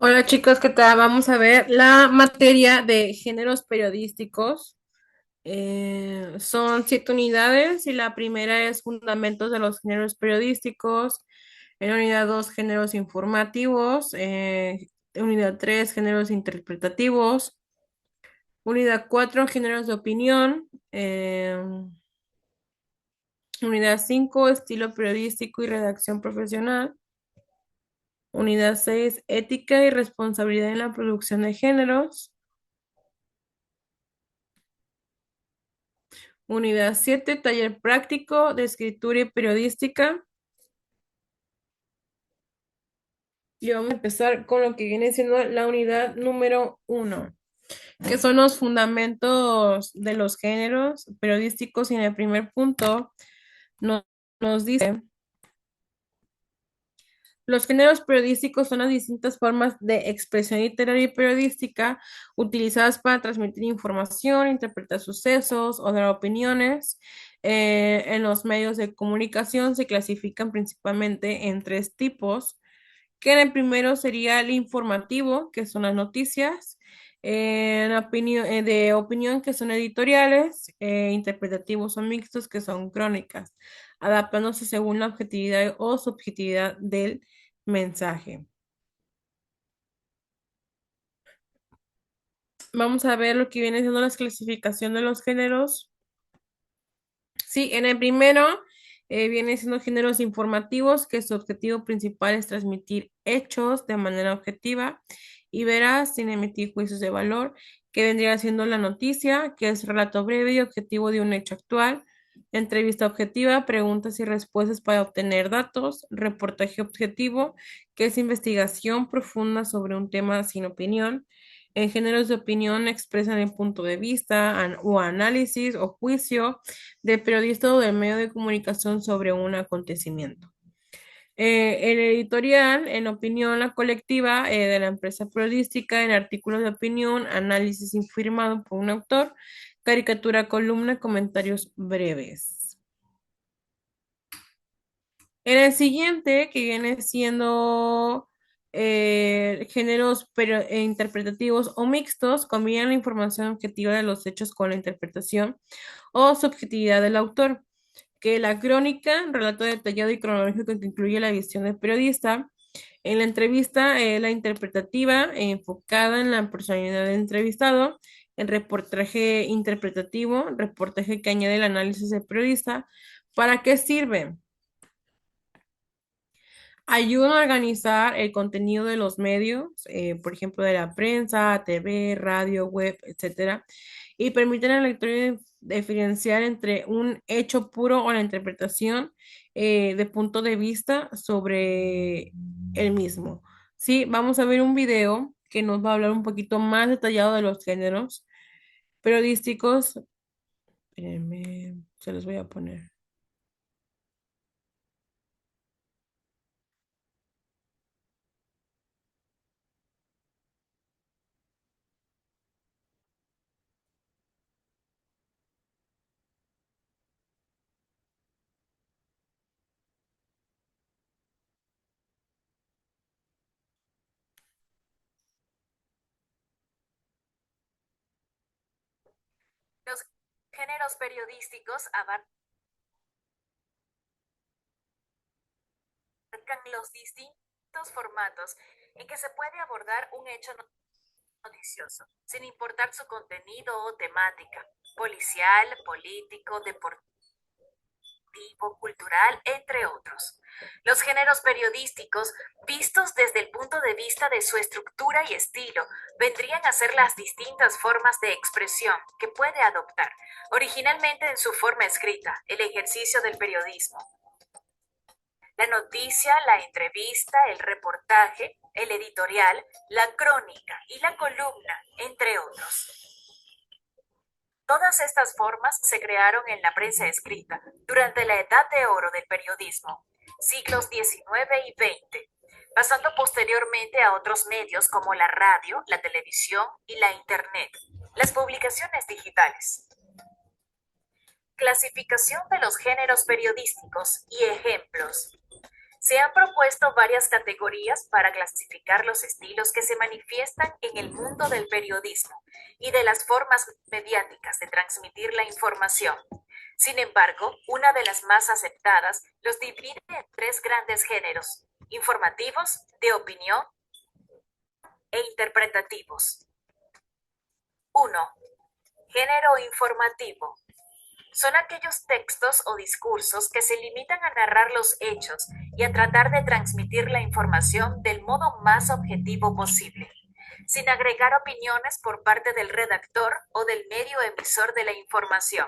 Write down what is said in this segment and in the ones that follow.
Hola chicos, ¿qué tal? Vamos a ver la materia de géneros periodísticos. Son 7 unidades y la primera es fundamentos de los géneros periodísticos. En la unidad 2, géneros informativos. Unidad 3, géneros interpretativos. Unidad 4, géneros de opinión. Unidad 5, estilo periodístico y redacción profesional. Unidad 6, ética y responsabilidad en la producción de géneros. Unidad 7, taller práctico de escritura y periodística. Y vamos a empezar con lo que viene siendo la unidad número 1, que son los fundamentos de los géneros periodísticos. Y en el primer punto no- nos dice, los géneros periodísticos son las distintas formas de expresión literaria y periodística utilizadas para transmitir información, interpretar sucesos o dar opiniones. En los medios de comunicación se clasifican principalmente en tres tipos, que en el primero sería el informativo, que son las noticias, de opinión, que son editoriales, interpretativos o mixtos, que son crónicas, adaptándose según la objetividad o subjetividad del mensaje. Vamos a ver lo que viene siendo la clasificación de los géneros. Sí, en el primero viene siendo géneros informativos, que su objetivo principal es transmitir hechos de manera objetiva y veraz, sin emitir juicios de valor, que vendría siendo la noticia, que es relato breve y objetivo de un hecho actual, entrevista objetiva, preguntas y respuestas para obtener datos, reportaje objetivo, que es investigación profunda sobre un tema sin opinión. En géneros de opinión expresan el punto de vista o análisis o juicio del periodista o del medio de comunicación sobre un acontecimiento. El editorial, en opinión, la colectiva de la empresa periodística, en artículos de opinión, análisis infirmado por un autor, caricatura, columna, comentarios breves. En el siguiente, que viene siendo géneros interpretativos o mixtos, combinan la información objetiva de los hechos con la interpretación o subjetividad del autor, que la crónica, relato detallado y cronológico que incluye la visión del periodista. En la entrevista, la interpretativa, enfocada en la personalidad del entrevistado. El reportaje interpretativo, reportaje que añade el análisis del periodista. ¿Para qué sirve? Ayudan a organizar el contenido de los medios, por ejemplo, de la prensa, TV, radio, web, etcétera, y permiten al lector diferenciar entre un hecho puro o la interpretación de punto de vista sobre el mismo. Sí, vamos a ver un video que nos va a hablar un poquito más detallado de los géneros periodísticos. Espérenme, se los voy a poner. Los géneros periodísticos abarcan los distintos formatos en que se puede abordar un hecho noticioso, sin importar su contenido o temática, policial, político, deportivo, cultural, entre otros. Los géneros periodísticos, vistos desde el punto de vista de su estructura y estilo, vendrían a ser las distintas formas de expresión que puede adoptar, originalmente en su forma escrita, el ejercicio del periodismo. La noticia, la entrevista, el reportaje, el editorial, la crónica y la columna, entre otros. Todas estas formas se crearon en la prensa escrita durante la edad de oro del periodismo, siglos XIX y XX, pasando posteriormente a otros medios como la radio, la televisión y la Internet, las publicaciones digitales. Clasificación de los géneros periodísticos y ejemplos. Se han propuesto varias categorías para clasificar los estilos que se manifiestan en el mundo del periodismo y de las formas mediáticas de transmitir la información. Sin embargo, una de las más aceptadas los divide en tres grandes géneros: informativos, de opinión e interpretativos. 1. Género informativo. Son aquellos textos o discursos que se limitan a narrar los hechos y a tratar de transmitir la información del modo más objetivo posible, sin agregar opiniones por parte del redactor o del medio emisor de la información.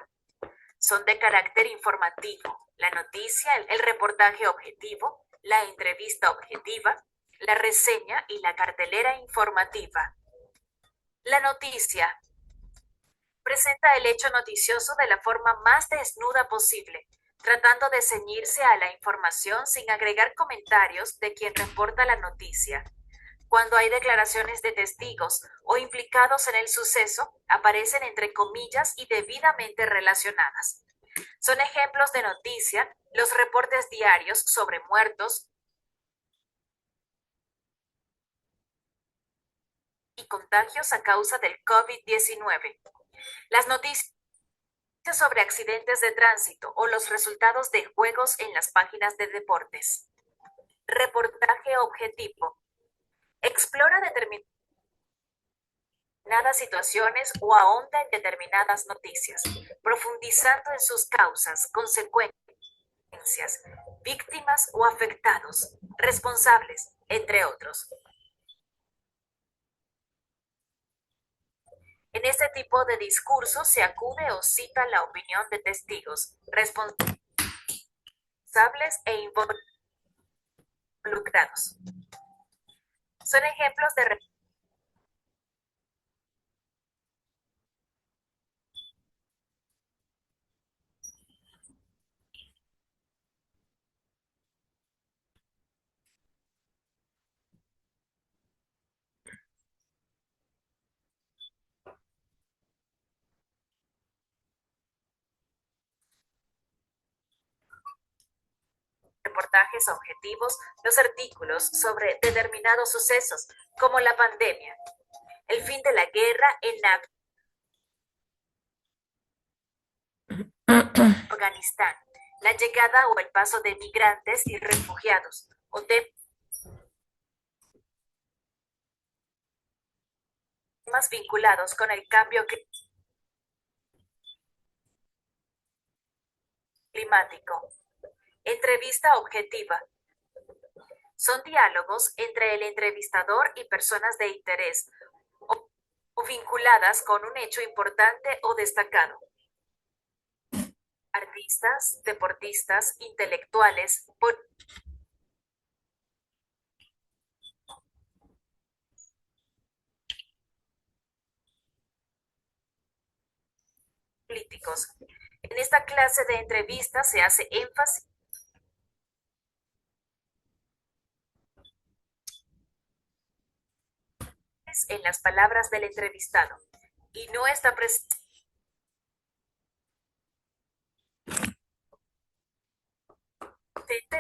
Son de carácter informativo: la noticia, el reportaje objetivo, la entrevista objetiva, la reseña y la cartelera informativa. La noticia presenta el hecho noticioso de la forma más desnuda posible, tratando de ceñirse a la información sin agregar comentarios de quien reporta la noticia. Cuando hay declaraciones de testigos o implicados en el suceso, aparecen entre comillas y debidamente relacionadas. Son ejemplos de noticia los reportes diarios sobre muertos y contagios a causa del COVID-19. Las noticias sobre accidentes de tránsito o los resultados de juegos en las páginas de deportes. Reportaje objetivo. Explora determinadas situaciones o ahonda en determinadas noticias, profundizando en sus causas, consecuencias, víctimas o afectados, responsables, entre otros. En este tipo de discurso se acude o cita la opinión de testigos, responsables e involucrados. Son ejemplos de reportajes objetivos, los artículos sobre determinados sucesos, como la pandemia, el fin de la guerra en Afganistán, la llegada o el paso de migrantes y refugiados, o temas vinculados con el cambio climático. Entrevista objetiva. Son diálogos entre el entrevistador y personas de interés o vinculadas con un hecho importante o destacado. Artistas, deportistas, intelectuales, políticos. En esta clase de entrevistas se hace énfasis en las palabras del entrevistado y no está presente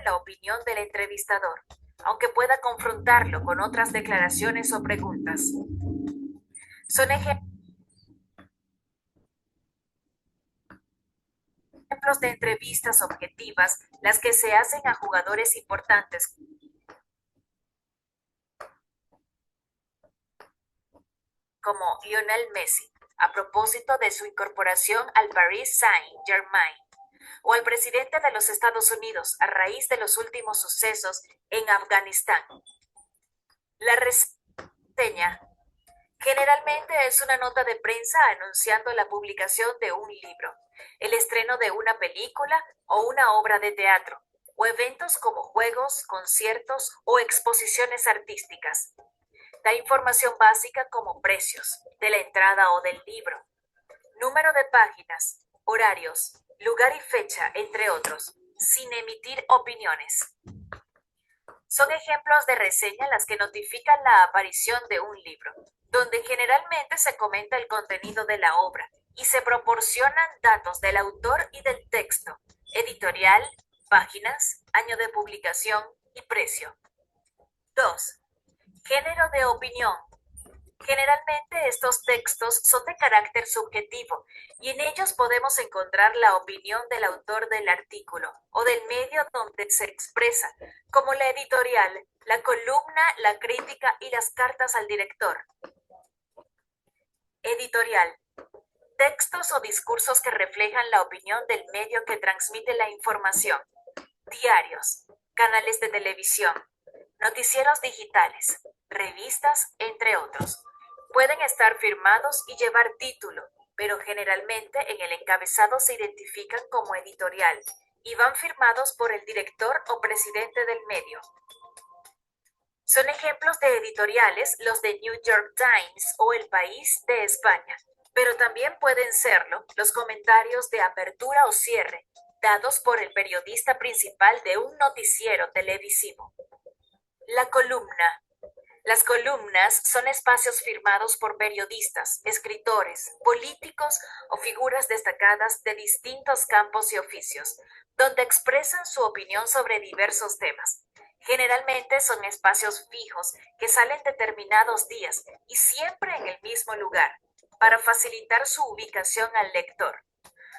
la opinión del entrevistador, aunque pueda confrontarlo con otras declaraciones o preguntas. Son ejemplos de entrevistas objetivas las que se hacen a jugadores importantes como Lionel Messi, a propósito de su incorporación al Paris Saint-Germain, o al presidente de los Estados Unidos a raíz de los últimos sucesos en Afganistán. La reseña generalmente es una nota de prensa anunciando la publicación de un libro, el estreno de una película o una obra de teatro, o eventos como juegos, conciertos o exposiciones artísticas. Da información básica como precios de la entrada o del libro, número de páginas, horarios, lugar y fecha, entre otros, sin emitir opiniones. Son ejemplos de reseña las que notifican la aparición de un libro, donde generalmente se comenta el contenido de la obra y se proporcionan datos del autor y del texto, editorial, páginas, año de publicación, y precio. 2. Género de opinión. Generalmente estos textos son de carácter subjetivo y en ellos podemos encontrar la opinión del autor del artículo o del medio donde se expresa, como la editorial, la columna, la crítica y las cartas al director. Editorial. Textos o discursos que reflejan la opinión del medio que transmite la información. Diarios, canales de televisión, noticieros digitales, revistas, entre otros. Pueden estar firmados y llevar título, pero generalmente en el encabezado se identifican como editorial y van firmados por el director o presidente del medio. Son ejemplos de editoriales los de New York Times o El País de España, pero también pueden serlo los comentarios de apertura o cierre dados por el periodista principal de un noticiero televisivo. La columna. Las columnas son espacios firmados por periodistas, escritores, políticos o figuras destacadas de distintos campos y oficios, donde expresan su opinión sobre diversos temas. Generalmente son espacios fijos que salen determinados días y siempre en el mismo lugar, para facilitar su ubicación al lector.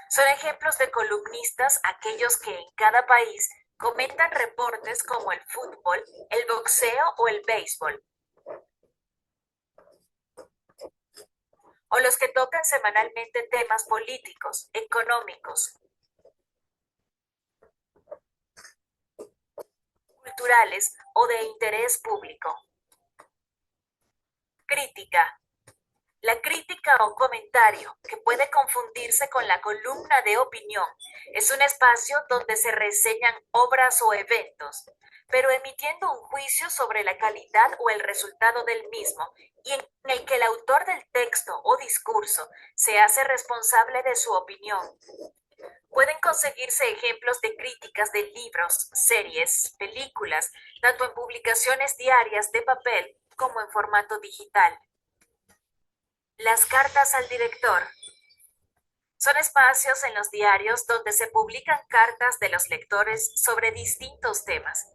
Son ejemplos de columnistas aquellos que en cada país comentan reportes como el fútbol, el boxeo o el béisbol, o los que tocan semanalmente temas políticos, económicos, culturales o de interés público. Crítica. La crítica o comentario, que puede confundirse con la columna de opinión, es un espacio donde se reseñan obras o eventos, pero emitiendo un juicio sobre la calidad o el resultado del mismo, y en el que el autor del texto o discurso se hace responsable de su opinión. Pueden conseguirse ejemplos de críticas de libros, series, películas, tanto en publicaciones diarias de papel como en formato digital. Las cartas al director. Son espacios en los diarios donde se publican cartas de los lectores sobre distintos temas.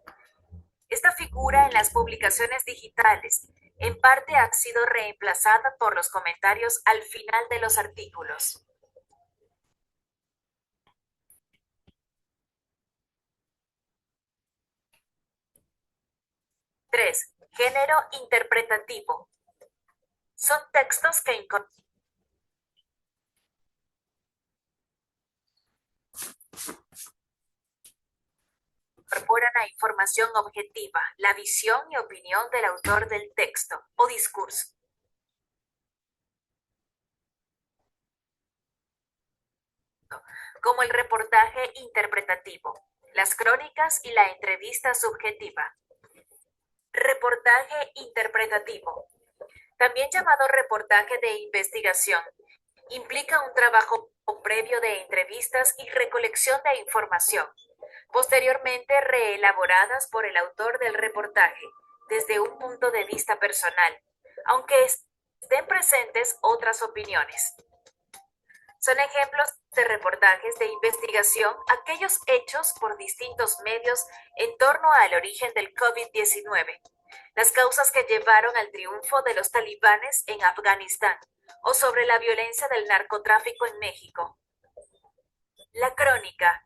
Esta figura en las publicaciones digitales en parte ha sido reemplazada por los comentarios al final de los artículos. 3. Género interpretativo. Son textos que incorporan a información objetiva, la visión y opinión del autor del texto o discurso. Como el reportaje interpretativo, las crónicas y la entrevista subjetiva. Reportaje interpretativo, también llamado reportaje de investigación, implica un trabajo previo de entrevistas y recolección de información, posteriormente reelaboradas por el autor del reportaje desde un punto de vista personal, aunque estén presentes otras opiniones. Son ejemplos de reportajes de investigación aquellos hechos por distintos medios en torno al origen del COVID-19, las causas que llevaron al triunfo de los talibanes en Afganistán o sobre la violencia del narcotráfico en México. La crónica.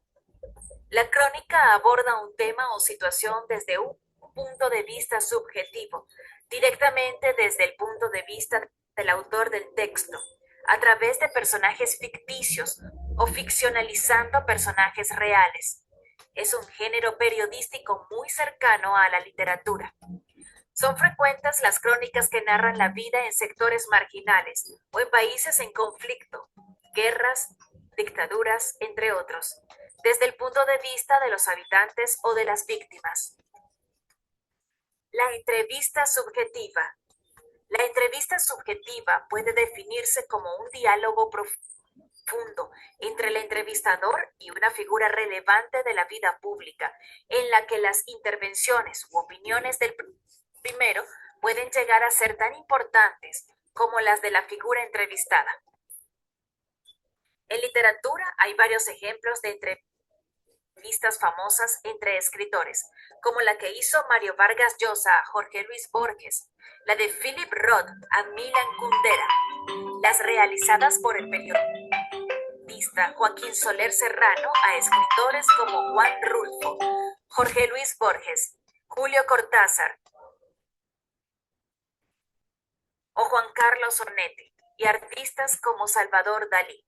La crónica aborda un tema o situación desde un punto de vista subjetivo, directamente desde el punto de vista del autor del texto, a través de personajes ficticios o ficcionalizando personajes reales. Es un género periodístico muy cercano a la literatura. Son frecuentes las crónicas que narran la vida en sectores marginales o en países en conflicto, guerras, dictaduras, entre otros, desde el punto de vista de los habitantes o de las víctimas. La entrevista subjetiva. La entrevista subjetiva puede definirse como un diálogo profundo entre el entrevistador y una figura relevante de la vida pública, en la que las intervenciones u opiniones del primero pueden llegar a ser tan importantes como las de la figura entrevistada. En literatura hay varios ejemplos de entrevistas entrevistas famosas entre escritores, como la que hizo Mario Vargas Llosa a Jorge Luis Borges, la de Philip Roth a Milan Kundera, las realizadas por el periodista Joaquín Soler Serrano a escritores como Juan Rulfo, Jorge Luis Borges, Julio Cortázar o Juan Carlos Ornetti, y artistas como Salvador Dalí.